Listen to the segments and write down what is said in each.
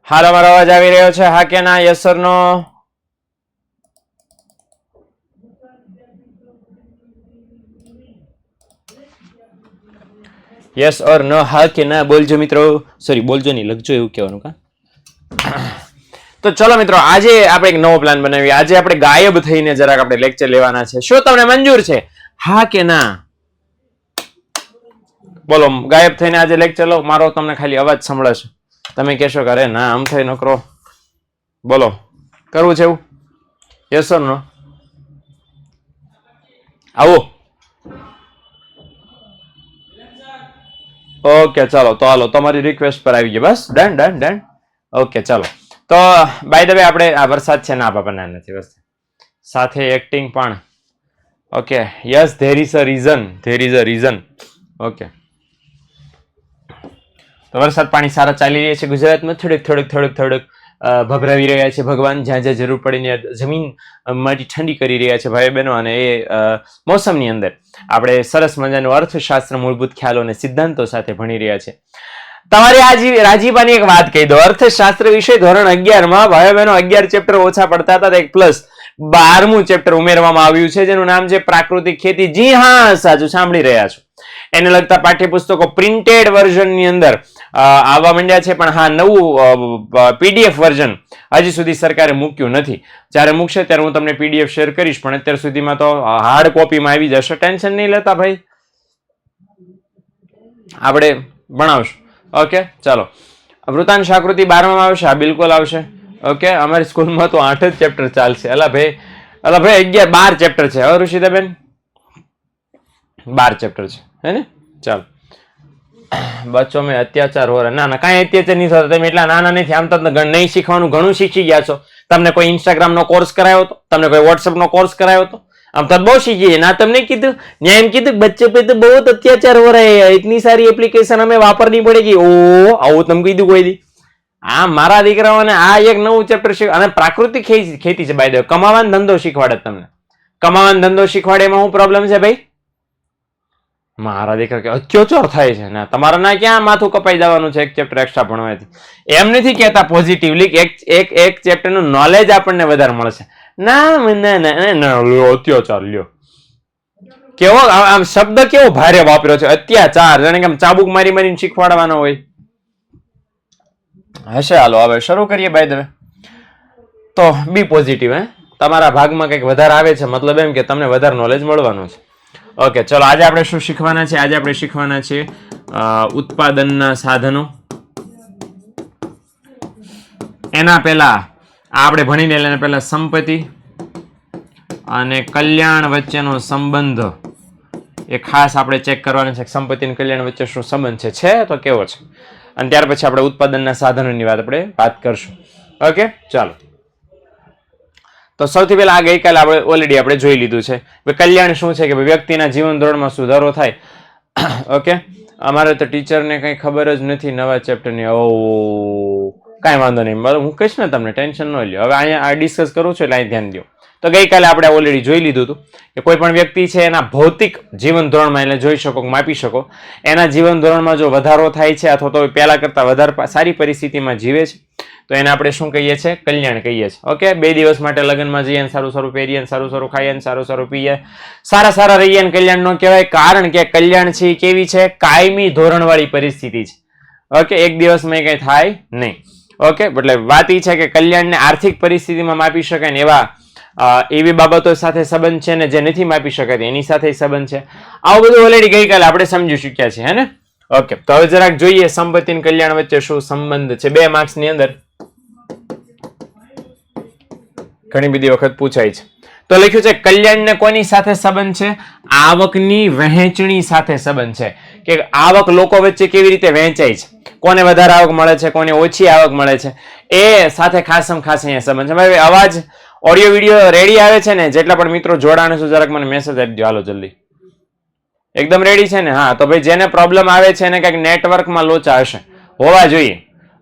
હાલ અમારો અવાજ આવી રહ્યો છે? હા કે ના? Yes or no? Yes or no? હા કે ના બોલજો મિત્રો. સોરી, બોલજો નહીં, લખજો, એવું કહેવાનું. કા તો ચલો મિત્રો, આજે આપણે એક નવો પ્લાન બનાવીએ. આજે આપણે ગાયબ થઈને જરાક આપણે લેક્ચર લેવાના છે. શું તમને મંજૂર છે? હા કે ના? બોલો, ગાયબ થઈને આજે લેક્ચર લો. મારો તમને ખાલી અવાજ સંભળાશે. તમે કહેશો કે અરે ના, આમ થઈ નકરો. બોલો, કરવું છે એવું? યસ ઓર નો? આવો. ઓકે, ચાલો તો હાલો, તમારી રિક્વેસ્ટ પર આવી ગઈ. બસ ડન ડન ડન. ઓકે, ચાલો. તો બાય ધ વે, આપણે આ વરસાદ છે ના બાપા નથી બસ સાથે એક્ટિંગ પણ. Okay, yes, there is a reason, there is a reason. Okay, તો વરસાદ પાણી સારા ચાલી રહ્યા છે ગુજરાતમાં. થોડુંક ભભરાવી રહ્યા છે ભગવાન. જ્યાં જ્યાં જરૂર પડીને જમીન માટી ઠંડી કરી રહ્યા છે ભાઈ બહેનો. અને એ મોસમની અંદર આપણે સરસ મજાનું અર્થશાસ્ત્ર મૂળભૂત ખ્યાલો અને સિદ્ધાંતો સાથે ભણી રહ્યા છે. તમારી આ રાજીબાની એક વાત કહી દો. અર્થશાસ્ત્ર વિષય ધોરણ 11 માં ભાઈ બહેનો 11 ચેપ્ટર ઓછા પડતા હતા, એક પ્લસ 12મું ચેપ્ટર ઉમેરવામાં આવ્યું છે, જેનું નામ છે પ્રાકૃતિક ખેતી. જી હા, સાચું સાંભળી રહ્યા છો. એને લગતા પાઠ્યપુસ્તકો પ્રિન્ટેડ વર્ઝનની અંદર આવવા માંડ્યા છે. પણ હા, નવું પીડીએફ વર્ઝન હજી સુધી સરકારે મૂક્યું નથી. જ્યારે મૂકશે ત્યારે હું તમને પીડીએફ શેર કરીશ. પણ અત્યાર સુધીમાં તો હાર્ડ કોપીમાં આવી જશે. ટેન્શન નહીં લેતા ભાઈ, આપણે ભણાવશું. ઓકે, ચાલો. વૃતાંશ આકૃતિ 12માં આવશે? હા, બિલકુલ આવશે. ઓકે, અમારી સ્કૂલમાં તો 8 જ ચેપ્ટર ચાલશે. અલા ભાઈ 12 ચેપ્ટર છે. હવે ઋષિતાબેન 12 ચેપ્ટર છે, હે ને? ચાલો. બચ્ચો મેં અત્યાચાર હો ના ના, કાંઈ અત્યાચાર નહીં થતો. તમે એટલા નાના નથી. આમ તો નહીં શીખવાનું ઘણું શીખી ગયા છો. તમને કોઈ ઇન્સ્ટાગ્રામ નો કોર્સ કરાયો હતો? તમને કોઈ વોટ્સએપ નો કોર્સ કરાયો હતો? આમ તો બહુ શીખી ના. તમને કીધું ન્યાય એમ કીધું બચ્ચે પે તો બહુ અત્યાચાર હો રહે હૈ, इतनी सारी एप्लीकेशन हमें वापरनी पड़ेगी. ओ આવું તમે કીધું કોઈ દી? આ મારા દીકરાઓને આ એક નવું ચેપ્ટર શીખ. અને પ્રાકૃતિક ખેતી છે બાય ધ વે. કમાવાનો ધંધો શીખવાડે તમને. કમાવાનો ધંધો શીખવાડે એમાં શું પ્રોબ્લેમ છે ભાઈ? મારા દીકરા કે અત્યાચાર થાય છે. ના, તમારા ના ક્યાં માથું કપાઈ જવાનું છે એક ચેપ્ટર એક્સ્ટ્રા ભણવાથી. એમ નથી કહેતા પોઝિટિવલી એક ચેપ્ટરનું નોલેજ આપણને વધારે મળશે. ના ના ના, લ્યો અત્યાચાર લ્યો. કેવો આમ શબ્દ કેવો ભારે વાપર્યો છે, અત્યાચાર. જાણે કે આમ ચાબુક મારી મારીને શીખવાડવાનો હોય હશે. હાલો હવે શરૂ કરીએ બાય ધ વે. તો બી પોઝિટિવ. તમારા ભાગમાં કંઈક વધારે આવે છે, મતલબ એમ કે તમને વધારે નોલેજ મળવાનું છે. ઓકે, ચલો. આજે આપણે શું શીખવાના છે? આજે આપણે શીખવાના છે ઉત્પાદનના સાધનો. એના પહેલા આપણે ભણી લેલા. એના પહેલા સંપત્તિ અને કલ્યાણ વચ્ચેનો સંબંધ એ ખાસ આપણે ચેક કરવાનો છે. સંપત્તિ અને કલ્યાણ વચ્ચે શું સંબંધ છે તો કેવો છે? અને ત્યાર પછી આપણે ઉત્પાદનના સાધનોની વાત કરશું. ઓકે, ચાલો. તો સૌથી પહેલા આ ગઈકાલે આપણે ઓલરેડી જોઈ લીધું છે. કલ્યાણ શું છે? કે વ્યક્તિના જીવન ધોરણમાં સુધારો થાય. ઓકે, અમારે તો ટીચરને કંઈ ખબર જ નથી નવા ચેપ્ટરની. ઓ કાંઈ વાંધો નહીં, હું કહીશ ને, તમને ટેન્શન ન લ્યો. હવે અહીંયા ડિસ્કસ કરું છું એટલે અહીં ધ્યાન દો. તો ગઈકાલે આપણે ઓલરેડી જોઈ લીધું હતું કે કોઈ પણ વ્યક્તિ છે એના ભૌતિક જીવન ધોરણમાં એટલે જોઈ શકો, માપી શકો, એના જીવન ધોરણમાં જો વધારો થાય છે અથવા તો પહેલા કરતા વધારે સારી પરિસ્થિતિમાં જીવે છે તો એને આપણે શું કહીએ છીએ? કલ્યાણ કહીએ છીએ. ઓકે, 2 દિવસ માટે લગ્નમાં જઈએ ને સારું સારું પહેરીએ ને સારું સારું ખાઈએ ને સારું સારું પીએ, સારા રહીએ ને કલ્યાણ ન કહેવાય. કારણ કે કલ્યાણ છે કેવી છે? કાયમી ધોરણવાળી પરિસ્થિતિ છે. ઓકે, એક દિવસમાં કંઈ થાય નહીં. ઓકે, એટલે વાત એ છે કે કલ્યાણને આર્થિક પરિસ્થિતિમાં માપી શકાય ને એવી બાબતો સાથે સંબંધ છે ને જે નથી માપી શકાતી એની સાથે સંબંધ છે. આવું બધું ઓલરેડી ગઈકાલે આપણે સમજી ચૂક્યા છીએ, હે ને? ઓકે, તો હવે જરાક જોઈએ સંપત્તિ અને કલ્યાણ વચ્ચે શું સંબંધ છે. 2 માર્ક્સની અંદર ઘણી બધી વખત પૂછાય છે. તો લખ્યું છે કલ્યાણને કોની સાથે સંબંધ છે? આવકની વહેંચણી સાથે સંબંધ છે. કે આવક લોકો વચ્ચે કેવી રીતે વહેંચાય છે, કોને વધારે આવક મળે છે, કોને ઓછી આવક મળે છે, એ સાથે ખાસમ ખાસ અહીંયા સંબંધ છે. ભાઈ અવાજ ઓડિયો વિડીયો રેડી આવે છે ને? જેટલા પણ મિત્રો જોડાણ છે જરાક મને મેસેજ આપી દો. હાલો જલ્દી. એકદમ રેડી છે ને? હા, તો ભાઈ જેને પ્રોબ્લેમ આવે છે એને કંઈક નેટવર્કમાં લોચા હશે, હોવા જોઈએ.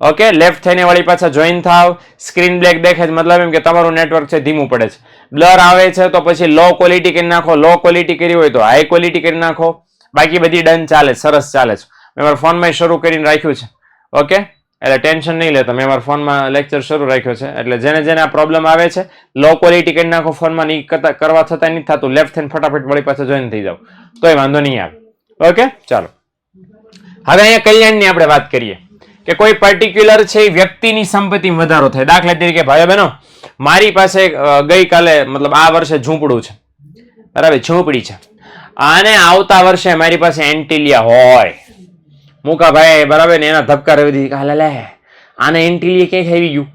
ઓકે, લેફ્ટ થઈને વળી પાછા જોઈન થાવ. સ્ક્રીન બ્લેક દેખાય મતલબ એમ કે તમારું નેટવર્ક છે ધીમું પડે છે. બ્લર આવે છે તો પછી લો ક્વોલિટી કરી નાખો. લો ક્વોલિટી કરી હોય તો હાઈ ક્વોલિટી કરી નાખો. બાકી બધી ડન ચાલે, સરસ ચાલે છે. મેં મારા ફોનમાં શરૂ કરીને રાખ્યું છે. ઓકે, એટલે ટેન્શન નહીં લેતા. મેં મારા ફોનમાં લેક્ચર શરૂ રાખ્યો છે. એટલે જેને જેને આ પ્રોબ્લેમ આવે છે લો ક્વોલિટી કરી નાખો ફોનમાં. નહીં કરવા થતા નહીં થતું, લેફ્ટ થઈને ફટાફટ વળી પાછા જોઈન થઈ જાવ તોય વાંધો નહીં આવે. ઓકે, ચાલો હવે અહીંયા કલ્યાણની આપણે વાત કરીએ કે કોઈ પર્ટિક્યુલર છે એ વ્યક્તિની સંપત્તિમાં વધારો થાય. દાખલા તરીકે ભાઈઓ બહેનો, મારી પાસે ગઈકાલે મતલબ આ વર્ષે ઝૂંપડું છે, બરાબર, ઝૂંપડી છે, અને આવતા વર્ષે મારી પાસે એન્ટિલિયા હોય. મુકાભાઈ બરાબર ને એના ધબકાર વધી કાલે લે આને એન્ટિલિયા ક્યાંય આવી ગયું.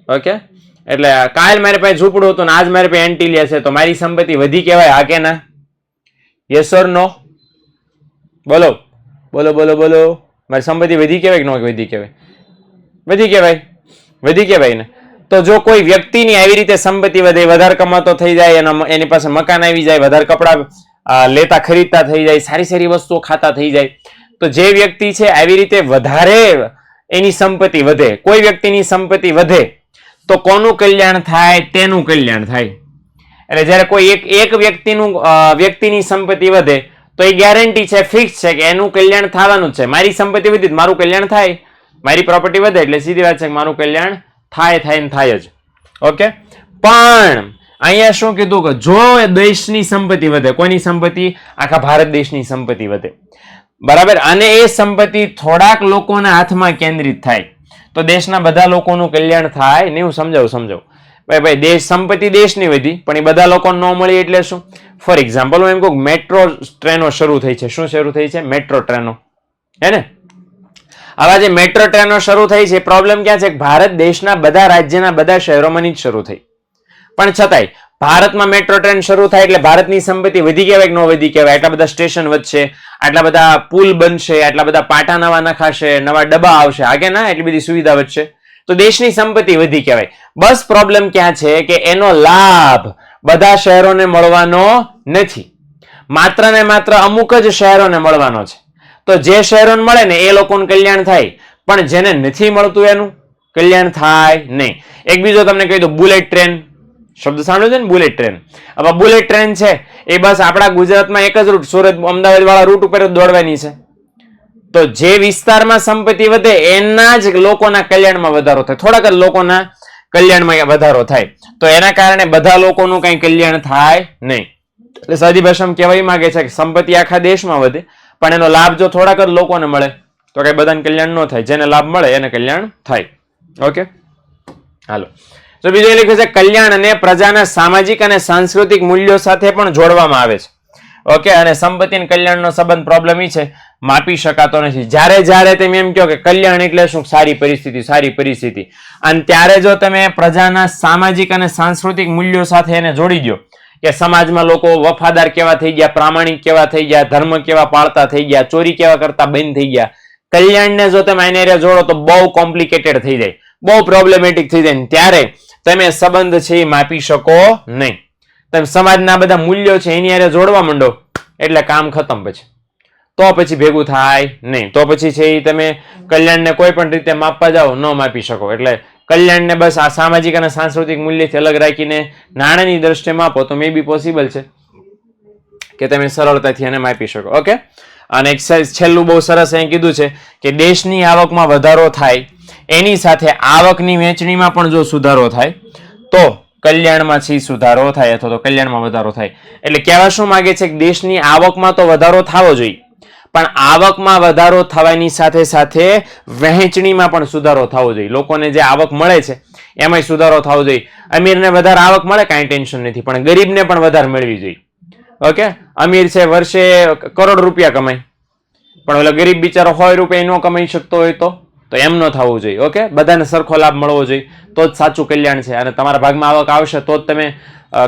ઓકે, એટલે કાલ મારી પાસે ઝૂંપડું હતું ને આજ મારી પાસે એન્ટિલિયા છે, તો મારી સંપત્તિ વધી કહેવાય? હા કે ના? યસ ઓર નો? બોલો બોલો બોલો બોલો. મારી સંપત્તિ વધી કહેવાય કે ન વધી કહેવાય? વધી કહેવાય, વધી કહેવાય ને. તો જો કોઈ વ્યક્તિની આવી રીતે સંપત્તિ વધે, વધારે કમાતો થઈ જાય, એની પાસે મકાન આવી જાય, વધારે કપડા લેતા ખરીદતા થઈ જાય, સારી સારી વસ્તુઓ ખાતા થઈ જાય, તો જે વ્યક્તિ છે આવી રીતે વધારે એની સંપત્તિ વધે, કોઈ વ્યક્તિની સંપત્તિ વધે તો કોનું કલ્યાણ થાય? તેનું કલ્યાણ થાય. એટલે જયારે કોઈ એક વ્યક્તિની સંપત્તિ વધે તો એ ગેરંટી છે, ફિક્સ છે કે એનું કલ્યાણ થવાનું જ છે. મારી સંપત્તિ વધી મારું કલ્યાણ થાય, મારી પ્રોપર્ટી વધે એટલે સીધી વાત છે કે મારું કલ્યાણ થાય ને થાય જ. ઓકે, પણ અહીંયા શું કીધું કે જો દેશની સંપત્તિ વધે, કોઈની સંપત્તિ? આખા ભારત દેશની સંપત્તિ વધે, બરાબર, અને એ સંપત્તિ થોડાક લોકોના હાથમાં કેન્દ્રિત થાય તો દેશના બધા લોકોનું કલ્યાણ થાય નહીં. હું સમજાવું ભાઈ દેશ સંપત્તિ દેશની વધી પણ એ બધા લોકોને ન મળી એટલે શું? ફોર એક્ઝામ્પલ હું એમ કહું મેટ્રો ટ્રેનો શરૂ થઈ છે. શું શરૂ થઈ છે? મેટ્રો ટ્રેનો, હે ને? આવા જે મેટ્રો ટ્રેનો શરૂ થઈ છે, પ્રોબ્લેમ ક્યાં છે? ભારત દેશના બધા રાજ્યના બધા શહેરોમાં જ શરૂ થઈ, પણ છતાંય ભારતમાં મેટ્રો ટ્રેન શરૂ થાય એટલે ભારતની સંપત્તિ વધી કહેવાય કે ન વધી કહેવાય? આટલા બધા સ્ટેશન વધશે, આટલા બધા પુલ બનશે, આટલા બધા પાટા નવા નખાશે, નવા ડબ્બા આવશે, આગે ના એટલી બધી સુવિધા વધશે તો દેશની સંપત્તિ વધી કહેવાય. બસ પ્રોબ્લેમ ક્યાં છે કે એનો લાભ બધા શહેરોને મળવાનો નથી, માત્ર ને માત્ર અમુક જ શહેરોને મળવાનો છે. તો જે શહેરોને મળે ને એ લોકોનું કલ્યાણ થાય, પણ જેને નથી મળતું એનું કલ્યાણ થાય નહીં. એક બીજો તમને કહી દઉં, બુલેટ ટ્રેન શબ્દ સાંભળ્યો છે ને? Bullet train. હવે બુલેટ ટ્રેન છે એ બસ આપણા ગુજરાતમાં એક જ રૂટ, સુરત અમદાવાદ વાળા રૂટ ઉપર જ દોડવાની છે. તો જે વિસ્તારમાં સંપત્તિ વધે એના જ લોકોના કલ્યાણમાં વધારો થાય, થોડાક જ લોકોના કલ્યાણમાં વધારો થાય. તો એના કારણે બધા લોકોનું કઈ કલ્યાણ થાય નહીં. એટલે સાદી ભાષામાં કહેવાય માંગે છે કે સંપત્તિ આખા દેશમાં વધે પણ એનો લાભ જો થોડાક જ લોકોને મળે તો કઈ બધાને કલ્યાણ ન થાય. જેને લાભ મળે એને કલ્યાણ થાય. ઓકે, હાલો. તો બીજું એ લખ્યું છે કલ્યાણ અને પ્રજાના સામાજિક અને સાંસ્કૃતિક મૂલ્યો સાથે પણ જોડવામાં આવે છે. ઓકે, અને સંપત્તિ અને કલ્યાણનો સંબંધ પ્રોબ્લેમ એ છે માપી શકાતો નથી. જ્યારે તમે એમ કહો કે કલ્યાણ એટલે શું? સારી પરિસ્થિતિ, અને ત્યારે જો તમે પ્રજાના સામાજિક અને સાંસ્કૃતિક મૂલ્યો સાથે એને જોડી દો કે સમાજમાં લોકો વફાદાર કેવા થઈ ગયા, પ્રામાણિક કેવા થઈ ગયા, ધર્મ કેવા પાળતા થઈ ગયા, ચોરી કેવા કરતા બંધ થઈ ગયા, કલ્યાણને જો તમે એને જોડો તો બહુ કોમ્પ્લિકેટેડ થઈ જાય, બહુ પ્રોબ્લેમેટિક થઈ જાય. ત્યારે તમે સંબંધ છે એ માપી શકો નહીં. તમે સમાજના બધા મૂલ્યો છે એની હારે જોડવા માંડો એટલે કામ ખતમ. પછી ભેગું થાય નહીં. તો પછી છે એ તમે કલ્યાણને કોઈ પણ રીતે માપવા જાઓ ન માપી શકો. એટલે કલ્યાણને બસ આ સામાજિક અને સાંસ્કૃતિક મૂલ્યથી અલગ રાખીને નાણાંની દ્રષ્ટિએ માપો તો મે બી પોસિબલ છે કે તમે સરળતાથી એને માપી શકો. ઓકે, અને છેલ્લું બહુ સરસ અહીં કીધું છે કે દેશની આવકમાં વધારો થાય એની સાથે આવકની વહેંચણીમાં પણ જો સુધારો થાય તો કલ્યાણમાં છે સુધારો થાય અથવા તો કલ્યાણમાં વધારો થાય. એટલે કહેવા શું માંગે છે કે દેશની આવકમાં તો વધારો થવો જોઈએ પણ આવકમાં વધારો થવાની સાથે સાથે વહેંચણીમાં પણ સુધારો થવો જોઈએ. લોકોને જે આવક મળે છે એમાંય સુધારો થવો જોઈએ. અમીરને વધારે આવક મળે કાંઈ ટેન્શન નથી પણ ગરીબને પણ વધારે મળવી જોઈએ. ઓકે, અમીર છે વર્ષે કરોડ રૂપિયા કમાય પણ ઓલો ગરીબ બિચારો 100 રૂપિયા ન કમાઈ શકતો હોય તો એમ ન થવું જોઈએ. ઓકે, બધાને સરખો લાભ મળવો જોઈએ તો જ સાચું કલ્યાણ છે. અને તમારા ભાગમાં આવક આવશે તો જ તમે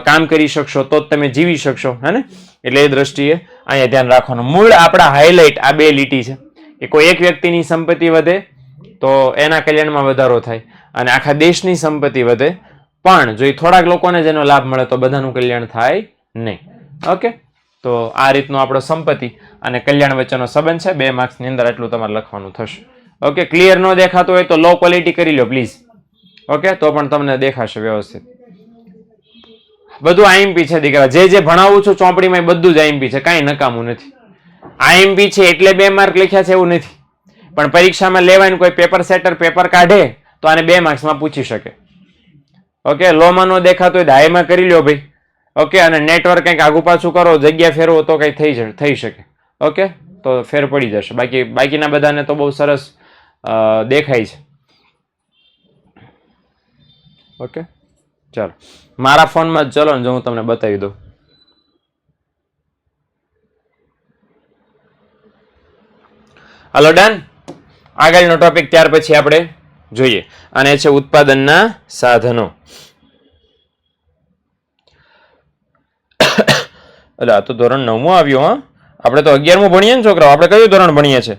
કામ કરી શકશો, તો જ તમે જીવી શકશો, હે ને? એટલે એ દ્રષ્ટિએ અહીંયા ધ્યાન રાખવાનું. મૂળ આપણા હાઇલાઇટ આ બે લીટી છે કે કોઈ એક વ્યક્તિની સંપત્તિ વધે તો એના કલ્યાણમાં વધારો થાય અને આખા દેશની સંપત્તિ વધે પણ જો થોડાક લોકોને જેનો લાભ મળે તો બધાનું કલ્યાણ થાય નહીં. ઓકે, તો આ રીતનો આપણો સંપત્તિ અને કલ્યાણ વચ્ચેનો સંબંધ છે. 2 માર્ક્સની અંદર એટલું તમારે લખવાનું થશે. ઓકે, ક્લિયર ન દેખાતું હોય તો લો ક્વોલિટી કરી લો પ્લીઝ. ઓકે, તો પણ તમને દેખાશે વ્યવસ્થિત. બધું આઈએમપી છે દીકરા, જે જે ભણાવું છું ચોપડીમાં બધું જ આઈએમપી છે, કાંઈ નકામું નથી. આઈએમપી છે એટલે 2 માર્ક લખ્યા છે એવું નથી, પણ પરીક્ષામાં લેવાય કોઈ પેપર સેટર પેપર કાઢે તો આને 2 માર્ક્સમાં પૂછી શકે. ઓકે, લોમાં નો દેખાતો હોય હાઈમાં કરી લ્યો ભાઈ. ઓકે, અને નેટવર્ક કંઈક આગુ પાછું કરો, જગ્યા ફેરવો તો કંઈ થઈ શકે. ઓકે, તો ફેર પડી જશે. બાકીના બધાને તો બહુ સરસ દેખાય છે. ઓકે, ચાલો મારા ફોનમાં જ ચલો ને, જો હું તમને બતાવી દઉં. Hello done. આગળનો ટોપિક ત્યાર પછી આપણે જોઈએ, અને છે ઉત્પાદનના સાધનો. એટલે આ તો ધોરણ 9 આવ્યો. હા, આપણે તો 11મું ભણીએ ને છોકરાઓ. આપણે કયું ધોરણ ભણીએ છીએ?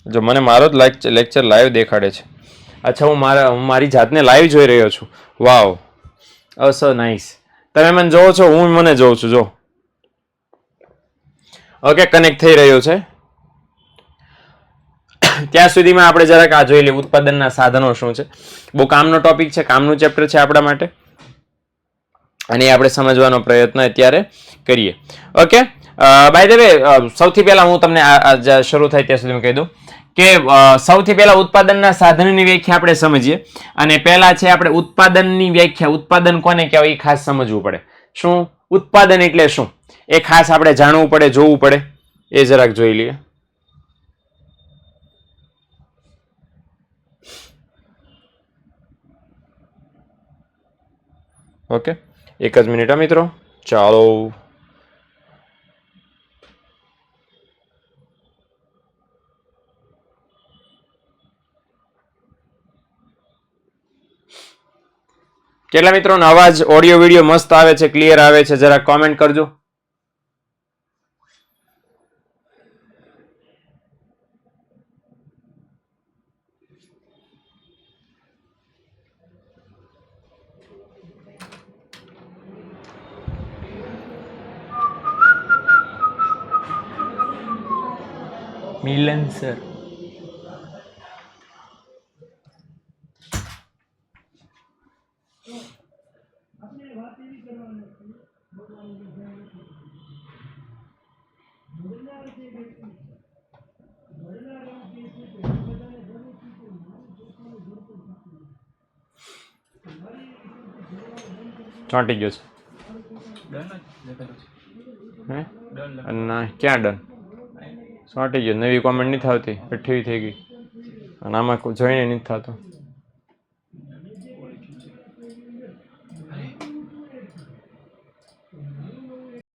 જો મને મારો જ લેક્ચર લાઈવ દેખાડે છે. અચ્છા, હું મારી જાતને લાઈવ જોઈ રહ્યો છું. વાવ, ઓ સો નાઇસ. તમે મને જોવો છો, હું મને જોઉં છું. જો ઓકે, કનેક્ટ થઈ રહ્યો છે. ત્યાં સુધીમાં આપણે જરાક આ જોઈ લઈએ ઉત્પાદનના સાધનો શું છે. બહુ કામનો ટોપિક છે, કામનું ચેપ્ટર છે આપણા માટે, અને આપણે સમજવાનો પ્રયત્ન અત્યારે કરીએ. ઓકે, બાય ધ વે, સૌથી પહેલા હું તમને શરૂ થાય ત્યાં સુધી કહી દઉં કે સૌથી પહેલા ઉત્પાદનના સાધનની વ્યાખ્યા આપણે સમજીએ. અને પહેલા છે આપણે ઉત્પાદનની વ્યાખ્યા. ઉત્પાદન કોને કહેવાય એ ખાસ સમજવું પડે. શું ઉત્પાદન એટલે શું એ ખાસ આપણે જાણવું પડે, જોવું પડે. એ જરાક જોઈ લઈએ. ઓકે, એક જ મિનિટ મિત્રો, ચાલો. કેટલા મિત્રોનો અવાજ ઓડિયો વિડિયો મસ્ત આવે છે, ક્લિયર આવે છે? જરા કોમેન્ટ કરજો. મિલન સર, ચોંટી ગયો છે. ના, ક્યાં ડન? ચોંટી ગયો. નવી કોમેન્ટ નથી આવતી, 28 થઈ ગઈ, અને આમાં જોઈને નથી થતું.